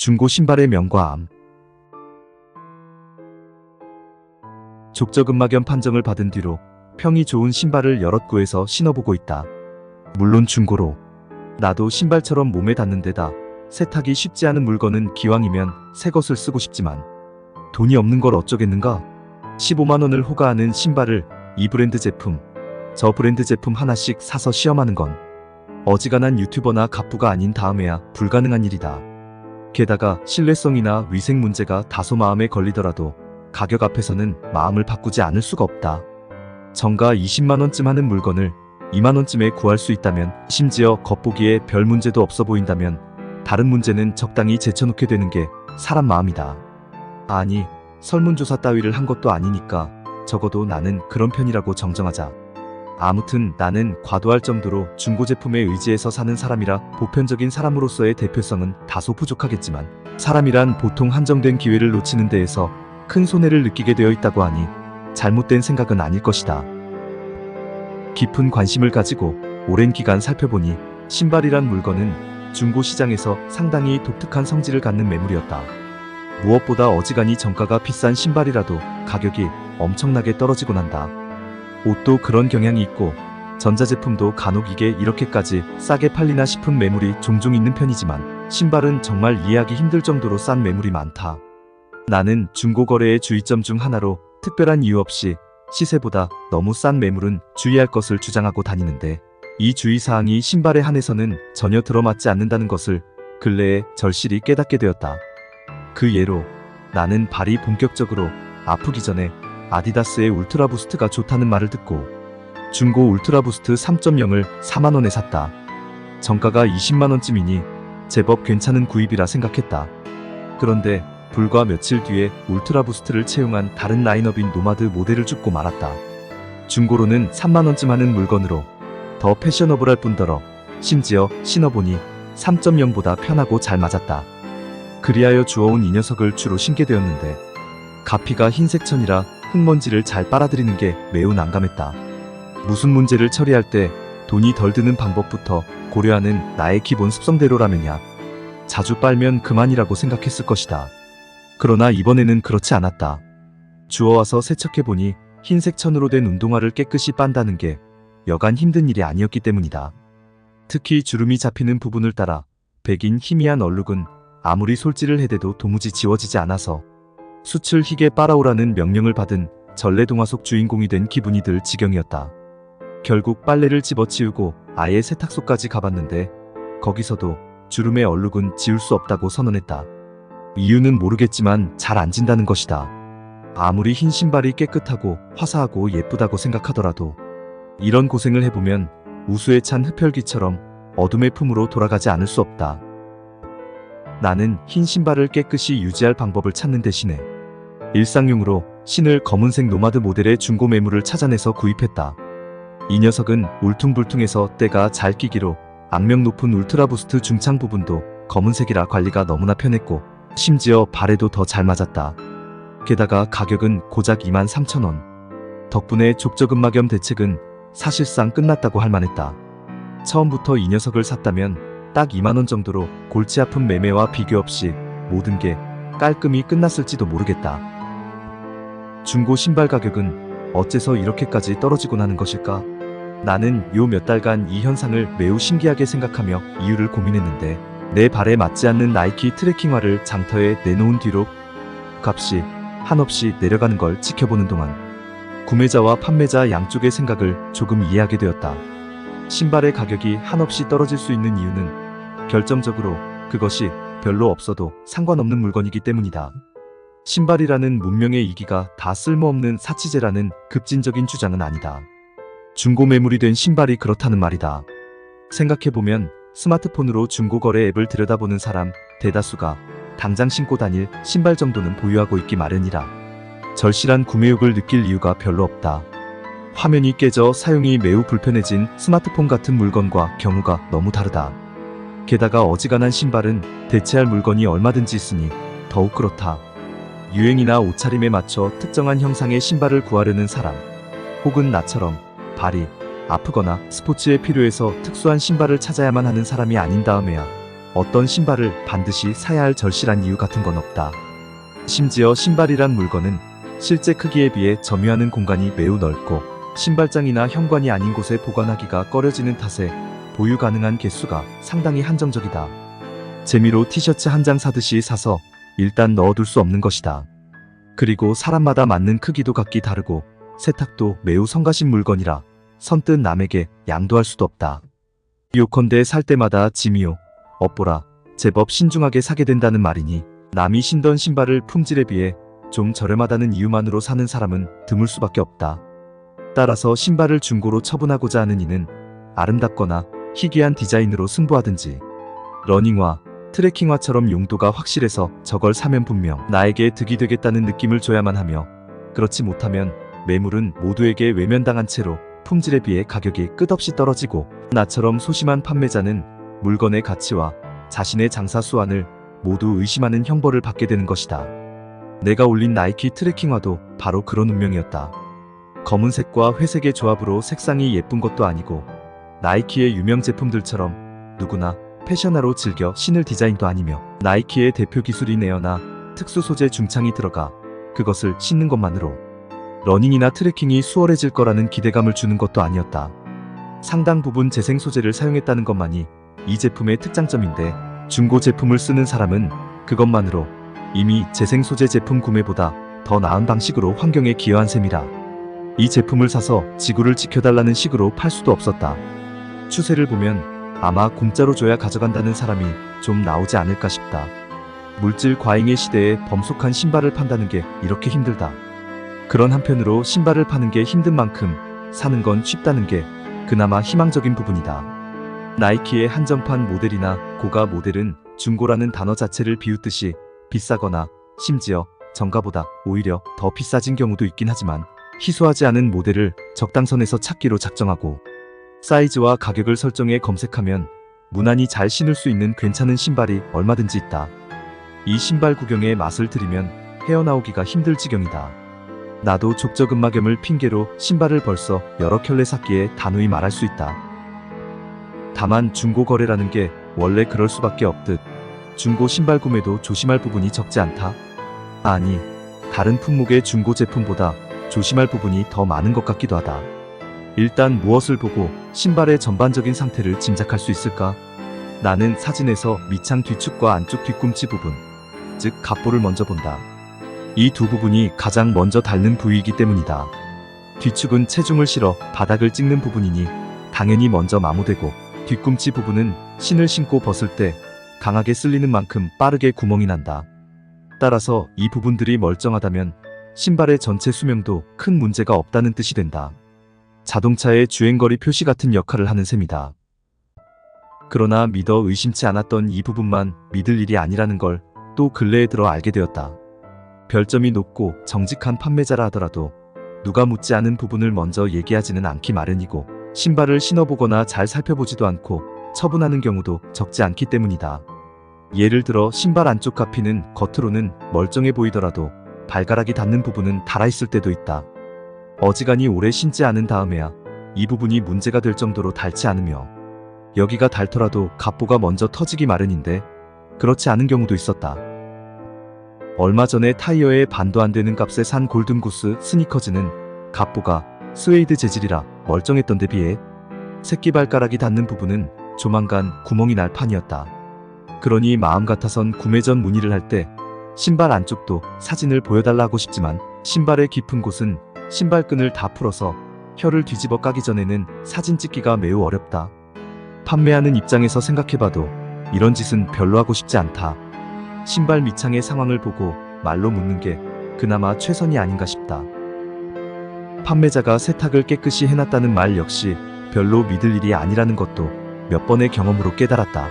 중고 신발의 명과 암. 족저근막염 판정을 받은 뒤로 평이 좋은 신발을 여럿 구해서 신어보고 있다. 물론 중고로. 나도 신발처럼 몸에 닿는 데다 세탁이 쉽지 않은 물건은 기왕이면 새 것을 쓰고 싶지만 돈이 없는 걸 어쩌겠는가? 15만원을 호가하는 신발을 이 브랜드 제품, 저 브랜드 제품 하나씩 사서 시험하는 건 어지간한 유튜버나 갑부가 아닌 다음에야 불가능한 일이다. 게다가 신뢰성이나 위생 문제가 다소 마음에 걸리더라도 가격 앞에서는 마음을 바꾸지 않을 수가 없다. 정가 20만원쯤 하는 물건을 2만원쯤에 구할 수 있다면, 심지어 겉보기에 별 문제도 없어 보인다면 다른 문제는 적당히 제쳐놓게 되는 게 사람 마음이다. 아니, 설문조사 따위를 한 것도 아니니까 적어도 나는 그런 편이라고 정정하자. 아무튼 나는 과도할 정도로 중고 제품에 의지해서 사는 사람이라 보편적인 사람으로서의 대표성은 다소 부족하겠지만, 사람이란 보통 한정된 기회를 놓치는 데에서 큰 손해를 느끼게 되어 있다고 하니 잘못된 생각은 아닐 것이다. 깊은 관심을 가지고 오랜 기간 살펴보니 신발이란 물건은 중고 시장에서 상당히 독특한 성질을 갖는 매물이었다. 무엇보다 어지간히 정가가 비싼 신발이라도 가격이 엄청나게 떨어지곤 한다. 옷도 그런 경향이 있고 전자제품도 간혹 이게 이렇게까지 싸게 팔리나 싶은 매물이 종종 있는 편이지만, 신발은 정말 이해하기 힘들 정도로 싼 매물이 많다. 나는 중고거래의 주의점 중 하나로 특별한 이유 없이 시세보다 너무 싼 매물은 주의할 것을 주장하고 다니는데, 이 주의사항이 신발에 한해서는 전혀 들어맞지 않는다는 것을 근래에 절실히 깨닫게 되었다. 그 예로 나는 발이 본격적으로 아프기 전에 아디다스의 울트라부스트가 좋다는 말을 듣고 중고 울트라부스트 3.0을 4만원에 샀다. 정가가 20만원쯤이니 제법 괜찮은 구입이라 생각했다. 그런데 불과 며칠 뒤에 울트라부스트를 채용한 다른 라인업인 노마드 모델을 줍고 말았다. 중고로는 3만원쯤 하는 물건으로 더 패셔너블할 뿐더러 심지어 신어보니 3.0보다 편하고 잘 맞았다. 그리하여 주워온 이 녀석을 주로 신게 되었는데, 가피가 흰색 천이라 흙먼지를 잘 빨아들이는 게 매우 난감했다. 무슨 문제를 처리할 때 돈이 덜 드는 방법부터 고려하는 나의 기본 습성대로라면야 자주 빨면 그만이라고 생각했을 것이다. 그러나 이번에는 그렇지 않았다. 주워와서 세척해보니 흰색 천으로 된 운동화를 깨끗이 빤다는 게 여간 힘든 일이 아니었기 때문이다. 특히 주름이 잡히는 부분을 따라 백인 희미한 얼룩은 아무리 솔질을 해대도 도무지 지워지지 않아서 수출 희게 빨아오라는 명령을 받은 전래동화 속 주인공이 된 기분이 들 지경이었다. 결국 빨래를 집어치우고 아예 세탁소까지 가봤는데 거기서도 주름의 얼룩은 지울 수 없다고 선언했다. 이유는 모르겠지만 잘 안 진다는 것이다. 아무리 흰 신발이 깨끗하고 화사하고 예쁘다고 생각하더라도 이런 고생을 해보면 우수에 찬 흡혈귀처럼 어둠의 품으로 돌아가지 않을 수 없다. 나는 흰 신발을 깨끗이 유지할 방법을 찾는 대신에 일상용으로 신을 검은색 노마드 모델의 중고 매물을 찾아내서 구입했다. 이 녀석은 울퉁불퉁해서 때가 잘 끼기로 악명 높은 울트라부스트 중창 부분도 검은색이라 관리가 너무나 편했고 심지어 발에도 더 잘 맞았다. 게다가 가격은 고작 23,000원. 덕분에 족저근막염 대책은 사실상 끝났다고 할 만했다. 처음부터 이 녀석을 샀다면 딱 2만원 정도로 골치 아픈 매매와 비교 없이 모든 게 깔끔히 끝났을지도 모르겠다. 중고 신발 가격은 어째서 이렇게까지 떨어지곤 하는 것일까? 나는 요 몇 달간 이 현상을 매우 신기하게 생각하며 이유를 고민했는데, 내 발에 맞지 않는 나이키 트레킹화를 장터에 내놓은 뒤로 값이 한없이 내려가는 걸 지켜보는 동안 구매자와 판매자 양쪽의 생각을 조금 이해하게 되었다. 신발의 가격이 한없이 떨어질 수 있는 이유는 결정적으로 그것이 별로 없어도 상관없는 물건이기 때문이다. 신발이라는 문명의 이기가 다 쓸모없는 사치제라는 급진적인 주장은 아니다. 중고 매물이 된 신발이 그렇다는 말이다. 생각해보면 스마트폰으로 중고거래 앱을 들여다보는 사람 대다수가 당장 신고 다닐 신발 정도는 보유하고 있기 마련이라 절실한 구매욕을 느낄 이유가 별로 없다. 화면이 깨져 사용이 매우 불편해진 스마트폰 같은 물건과 경우가 너무 다르다. 게다가 어지간한 신발은 대체할 물건이 얼마든지 있으니 더욱 그렇다. 유행이나 옷차림에 맞춰 특정한 형상의 신발을 구하려는 사람, 혹은 나처럼 발이 아프거나 스포츠에 필요해서 특수한 신발을 찾아야만 하는 사람이 아닌 다음에야 어떤 신발을 반드시 사야 할 절실한 이유 같은 건 없다. 심지어 신발이란 물건은 실제 크기에 비해 점유하는 공간이 매우 넓고 신발장이나 현관이 아닌 곳에 보관하기가 꺼려지는 탓에 보유 가능한 개수가 상당히 한정적이다. 재미로 티셔츠 한 장 사듯이 사서 일단 넣어둘 수 없는 것이다. 그리고 사람마다 맞는 크기도 각기 다르고 세탁도 매우 성가신 물건이라 선뜻 남에게 양도할 수도 없다. 요컨대 살 때마다 짐이요 업보라 제법 신중하게 사게 된다는 말이니 남이 신던 신발을 품질에 비해 좀 저렴하다는 이유만으로 사는 사람은 드물 수밖에 없다. 따라서 신발을 중고로 처분하고자 하는 이는 아름답거나 희귀한 디자인으로 승부하든지 러닝화, 트레킹화처럼 용도가 확실해서 저걸 사면 분명 나에게 득이 되겠다는 느낌을 줘야만 하며 그렇지 못하면 매물은 모두에게 외면당한 채로 품질에 비해 가격이 끝없이 떨어지고 나처럼 소심한 판매자는 물건의 가치와 자신의 장사 수완을 모두 의심하는 형벌을 받게 되는 것이다. 내가 올린 나이키 트레킹화도 바로 그런 운명이었다. 검은색과 회색의 조합으로 색상이 예쁜 것도 아니고 나이키의 유명 제품들처럼 누구나 패셔너로 즐겨 신을 디자인도 아니며 나이키의 대표 기술인 에어나 특수 소재 중창이 들어가 그것을 신는 것만으로 러닝이나 트레킹이 수월해질 거라는 기대감을 주는 것도 아니었다. 상당 부분 재생 소재를 사용했다는 것만이 이 제품의 특장점인데 중고 제품을 쓰는 사람은 그것만으로 이미 재생 소재 제품 구매보다 더 나은 방식으로 환경에 기여한 셈이라 이 제품을 사서 지구를 지켜달라는 식으로 팔 수도 없었다. 추세를 보면 아마 공짜로 줘야 가져간다는 사람이 좀 나오지 않을까 싶다. 물질 과잉의 시대에 범속한 신발을 판다는 게 이렇게 힘들다. 그런 한편으로 신발을 파는 게 힘든 만큼 사는 건 쉽다는 게 그나마 희망적인 부분이다. 나이키의 한정판 모델이나 고가 모델은 중고라는 단어 자체를 비웃듯이 비싸거나 심지어 정가보다 오히려 더 비싸진 경우도 있긴 하지만 희소하지 않은 모델을 적당선에서 찾기로 작정하고 사이즈와 가격을 설정해 검색하면 무난히 잘 신을 수 있는 괜찮은 신발이 얼마든지 있다. 이 신발 구경에 맛을 들이면 헤어나오기가 힘들 지경이다. 나도 족저근막염을 핑계로 신발을 벌써 여러 켤레 샀기에 단호히 말할 수 있다. 다만 중고 거래라는 게 원래 그럴 수밖에 없듯 중고 신발 구매도 조심할 부분이 적지 않다. 아니, 다른 품목의 중고 제품보다 조심할 부분이 더 많은 것 같기도 하다. 일단 무엇을 보고 신발의 전반적인 상태를 짐작할 수 있을까? 나는 사진에서 밑창 뒤축과 안쪽 뒤꿈치 부분, 즉 갑부를 먼저 본다. 이 두 부분이 가장 먼저 닳는 부위이기 때문이다. 뒤축은 체중을 실어 바닥을 찍는 부분이니 당연히 먼저 마모되고 뒤꿈치 부분은 신을 신고 벗을 때 강하게 쓸리는 만큼 빠르게 구멍이 난다. 따라서 이 부분들이 멀쩡하다면 신발의 전체 수명도 큰 문제가 없다는 뜻이 된다. 자동차의 주행거리 표시 같은 역할을 하는 셈이다. 그러나 믿어 의심치 않았던 이 부분만 믿을 일이 아니라는 걸 또 근래에 들어 알게 되었다. 별점이 높고 정직한 판매자라 하더라도 누가 묻지 않은 부분을 먼저 얘기하지는 않기 마련이고 신발을 신어보거나 잘 살펴보지도 않고 처분하는 경우도 적지 않기 때문이다. 예를 들어 신발 안쪽 가피는 겉으로는 멀쩡해 보이더라도 발가락이 닿는 부분은 닳아있을 때도 있다. 어지간히 오래 신지 않은 다음에야 이 부분이 문제가 될 정도로 닳지 않으며 여기가 닳더라도 갑부가 먼저 터지기 마련인데 그렇지 않은 경우도 있었다. 얼마 전에 타이어에 반도 안 되는 값에 산 골든구스 스니커즈는 갑부가 스웨이드 재질이라 멀쩡했던 데 비해 새끼발가락이 닿는 부분은 조만간 구멍이 날 판이었다. 그러니 마음 같아선 구매 전 문의를 할 때 신발 안쪽도 사진을 보여달라 고 싶지만 신발의 깊은 곳은 신발끈을 다 풀어서 혀를 뒤집어 까기 전에는 사진 찍기가 매우 어렵다. 판매하는 입장에서 생각해봐도 이런 짓은 별로 하고 싶지 않다. 신발 밑창의 상황을 보고 말로 묻는 게 그나마 최선이 아닌가 싶다. 판매자가 세탁을 깨끗이 해놨다는 말 역시 별로 믿을 일이 아니라는 것도 몇 번의 경험으로 깨달았다.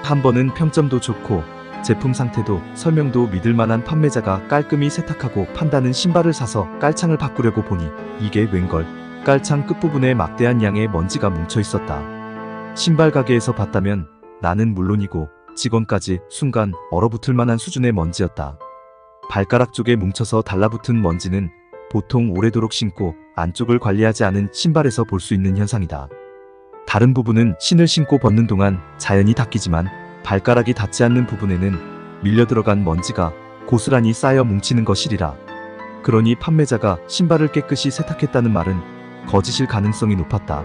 한 번은 평점도 좋고 제품 상태도 설명도 믿을 만한 판매자가 깔끔히 세탁하고 판다는 신발을 사서 깔창을 바꾸려고 보니 이게 웬걸 깔창 끝부분에 막대한 양의 먼지가 뭉쳐 있었다. 신발 가게에서 봤다면 나는 물론이고 직원까지 순간 얼어붙을 만한 수준의 먼지였다. 발가락 쪽에 뭉쳐서 달라붙은 먼지는 보통 오래도록 신고 안쪽을 관리하지 않은 신발에서 볼 수 있는 현상이다. 다른 부분은 신을 신고 벗는 동안 자연히 닦이지만 발가락이 닿지 않는 부분에는 밀려 들어간 먼지가 고스란히 쌓여 뭉치는 것이리라. 그러니 판매자가 신발을 깨끗이 세탁했다는 말은 거짓일 가능성이 높았다.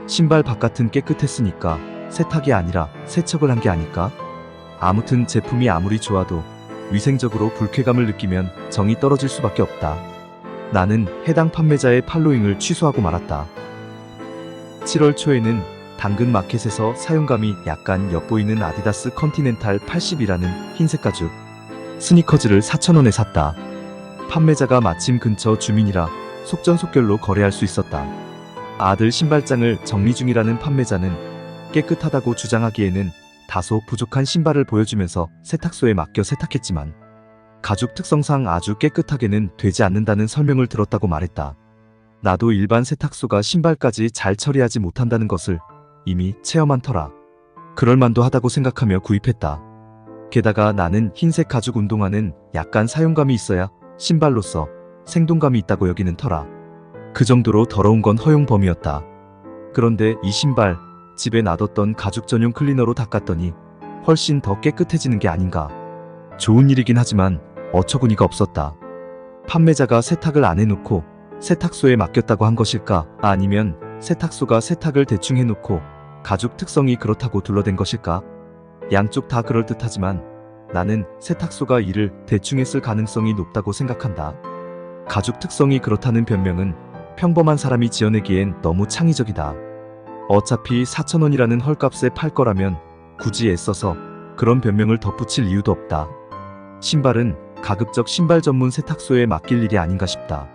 신발 바깥은 깨끗했으니까 세탁이 아니라 세척을 한 게 아닐까? 아무튼 제품이 아무리 좋아도 위생적으로 불쾌감을 느끼면 정이 떨어질 수밖에 없다. 나는 해당 판매자의 팔로잉을 취소하고 말았다. 7월 초에는 당근 마켓에서 사용감이 약간 엿보이는 아디다스 컨티넨탈 80이라는 흰색 가죽 스니커즈를 4,000원에 샀다. 판매자가 마침 근처 주민이라 속전속결로 거래할 수 있었다. 아들 신발장을 정리 중이라는 판매자는 깨끗하다고 주장하기에는 다소 부족한 신발을 보여주면서 세탁소에 맡겨 세탁했지만 가죽 특성상 아주 깨끗하게는 되지 않는다는 설명을 들었다고 말했다. 나도 일반 세탁소가 신발까지 잘 처리하지 못한다는 것을 이미 체험한 터라 그럴만도 하다고 생각하며 구입했다. 게다가 나는 흰색 가죽 운동화는 약간 사용감이 있어야 신발로서 생동감이 있다고 여기는 터라 그 정도로 더러운 건 허용 범위였다. 그런데 이 신발 집에 놔뒀던 가죽 전용 클리너로 닦았더니 훨씬 더 깨끗해지는 게 아닌가. 좋은 일이긴 하지만 어처구니가 없었다. 판매자가 세탁을 안 해놓고 세탁소에 맡겼다고 한 것일까? 아니면 세탁소가 세탁을 대충 해놓고 가죽 특성이 그렇다고 둘러댄 것일까? 양쪽 다 그럴듯하지만 나는 세탁소가 이를 대충 했을 가능성이 높다고 생각한다. 가죽 특성이 그렇다는 변명은 평범한 사람이 지어내기엔 너무 창의적이다. 어차피 4,000원이라는 헐값에 팔 거라면 굳이 애써서 그런 변명을 덧붙일 이유도 없다. 신발은 가급적 신발 전문 세탁소에 맡길 일이 아닌가 싶다.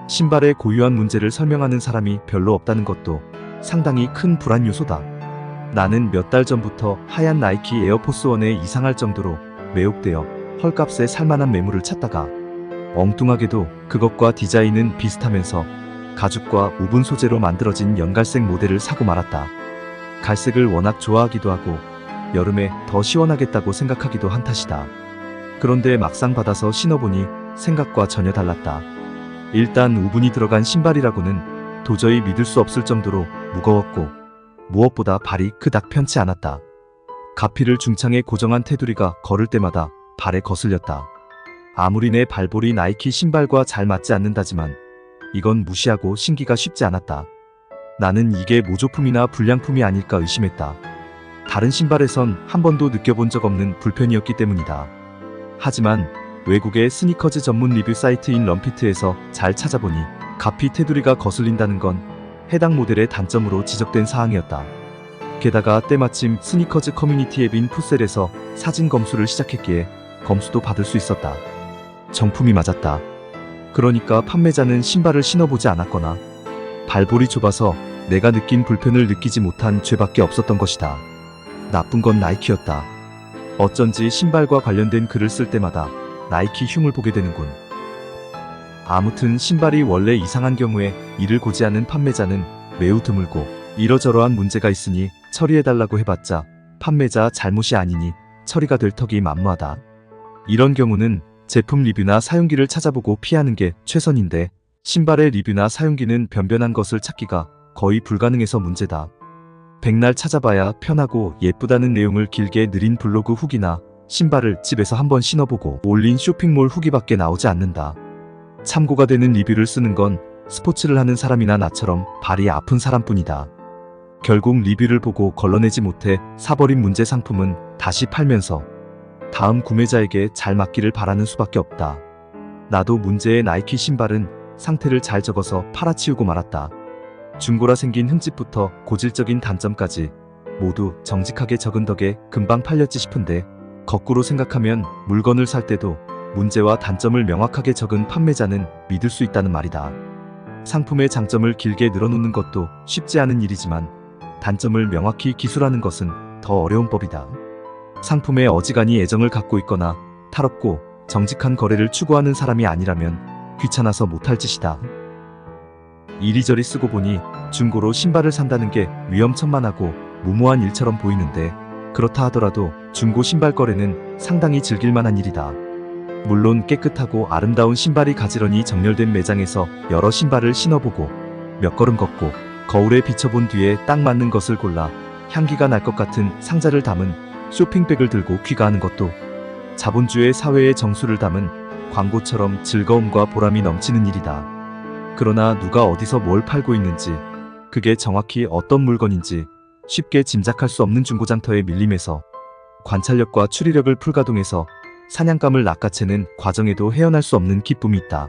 신발의 고유한 문제를 설명하는 사람이 별로 없다는 것도 상당히 큰 불안 요소다. 나는 몇 달 전부터 하얀 나이키 에어포스1에 이상할 정도로 매혹되어 헐값에 살만한 매물을 찾다가 엉뚱하게도 그것과 디자인은 비슷하면서 가죽과 우분 소재로 만들어진 연갈색 모델을 사고 말았다. 갈색을 워낙 좋아하기도 하고 여름에 더 시원하겠다고 생각하기도 한 탓이다. 그런데 막상 받아서 신어보니 생각과 전혀 달랐다. 일단 우분이 들어간 신발이라고는 도저히 믿을 수 없을 정도로 무거웠고 무엇보다 발이 그닥 편치 않았다. 가피를 중창에 고정한 테두리가 걸을 때마다 발에 거슬렸다. 아무리 내 발볼이 나이키 신발과 잘 맞지 않는다지만 이건 무시하고 신기가 쉽지 않았다. 나는 이게 모조품이나 불량품이 아닐까 의심했다. 다른 신발에선 한 번도 느껴본 적 없는 불편이었기 때문이다. 하지만 외국의 스니커즈 전문 리뷰 사이트인 럼피트에서 잘 찾아보니 가피 테두리가 거슬린다는 건 해당 모델의 단점으로 지적된 사항이었다. 게다가 때마침 스니커즈 커뮤니티 앱인 푸셀에서 사진 검수를 시작했기에 검수도 받을 수 있었다. 정품이 맞았다. 그러니까 판매자는 신발을 신어보지 않았거나 발볼이 좁아서 내가 느낀 불편을 느끼지 못한 죄밖에 없었던 것이다. 나쁜 건 나이키였다. 어쩐지 신발과 관련된 글을 쓸 때마다 나이키 흉을 보게 되는군. 아무튼 신발이 원래 이상한 경우에 이를 고지하는 판매자는 매우 드물고 이러저러한 문제가 있으니 처리해달라고 해봤자 판매자 잘못이 아니니 처리가 될 턱이 만무하다. 이런 경우는 제품 리뷰나 사용기를 찾아보고 피하는 게 최선인데 신발의 리뷰나 사용기는 변변한 것을 찾기가 거의 불가능해서 문제다. 백날 찾아봐야 편하고 예쁘다는 내용을 길게 느린 블로그 후기나 신발을 집에서 한번 신어보고 올린 쇼핑몰 후기밖에 나오지 않는다. 참고가 되는 리뷰를 쓰는 건 스포츠를 하는 사람이나 나처럼 발이 아픈 사람뿐이다. 결국 리뷰를 보고 걸러내지 못해 사버린 문제 상품은 다시 팔면서 다음 구매자에게 잘 맞기를 바라는 수밖에 없다. 나도 문제의 나이키 신발은 상태를 잘 적어서 팔아치우고 말았다. 중고라 생긴 흠집부터 고질적인 단점까지 모두 정직하게 적은 덕에 금방 팔렸지 싶은데 거꾸로 생각하면 물건을 살 때도 문제와 단점을 명확하게 적은 판매자는 믿을 수 있다는 말이다. 상품의 장점을 길게 늘어놓는 것도 쉽지 않은 일이지만 단점을 명확히 기술하는 것은 더 어려운 법이다. 상품에 어지간히 애정을 갖고 있거나 탈없고 정직한 거래를 추구하는 사람이 아니라면 귀찮아서 못할 짓이다. 이리저리 쓰고 보니 중고로 신발을 산다는 게 위험천만하고 무모한 일처럼 보이는데 그렇다 하더라도 중고 신발 거래는 상당히 즐길만한 일이다. 물론 깨끗하고 아름다운 신발이 가지런히 정렬된 매장에서 여러 신발을 신어보고 몇 걸음 걷고 거울에 비춰본 뒤에 딱 맞는 것을 골라 향기가 날 것 같은 상자를 담은 쇼핑백을 들고 귀가하는 것도 자본주의 사회의 정수를 담은 광고처럼 즐거움과 보람이 넘치는 일이다. 그러나 누가 어디서 뭘 팔고 있는지, 그게 정확히 어떤 물건인지 쉽게 짐작할 수 없는 중고장터의 밀림에서 관찰력과 추리력을 풀가동해서 사냥감을 낚아채는 과정에도 헤어날 수 없는 기쁨이 있다.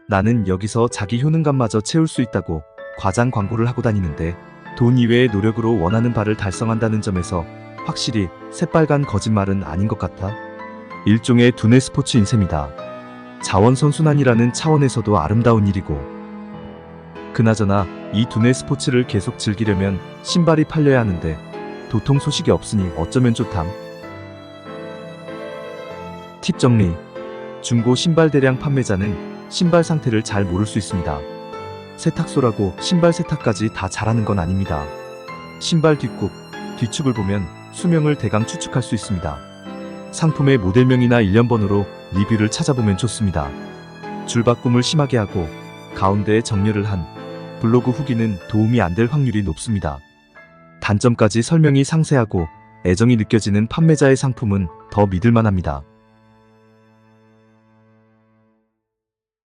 나는 여기서 자기 효능감마저 채울 수 있다고 과장 광고를 하고 다니는데 돈 이외의 노력으로 원하는 바를 달성한다는 점에서 확실히 새빨간 거짓말은 아닌 것 같아. 일종의 두뇌 스포츠인 셈이다. 자원선순환이라는 차원에서도 아름다운 일이고, 그나저나 이 두뇌 스포츠를 계속 즐기려면 신발이 팔려야 하는데 도통 소식이 없으니 어쩌면 좋담. 팁 정리. 중고 신발 대량 판매자는 신발 상태를 잘 모를 수 있습니다. 세탁소라고 신발 세탁까지 다 잘하는 건 아닙니다. 신발 뒷굽, 뒤축을 보면 수명을 대강 추측할 수 있습니다. 상품의 모델명이나 일련번호로 리뷰를 찾아보면 좋습니다. 줄바꿈을 심하게 하고 가운데에 정렬을 한 블로그 후기는 도움이 안 될 확률이 높습니다. 단점까지 설명이 상세하고 애정이 느껴지는 판매자의 상품은 더 믿을만합니다.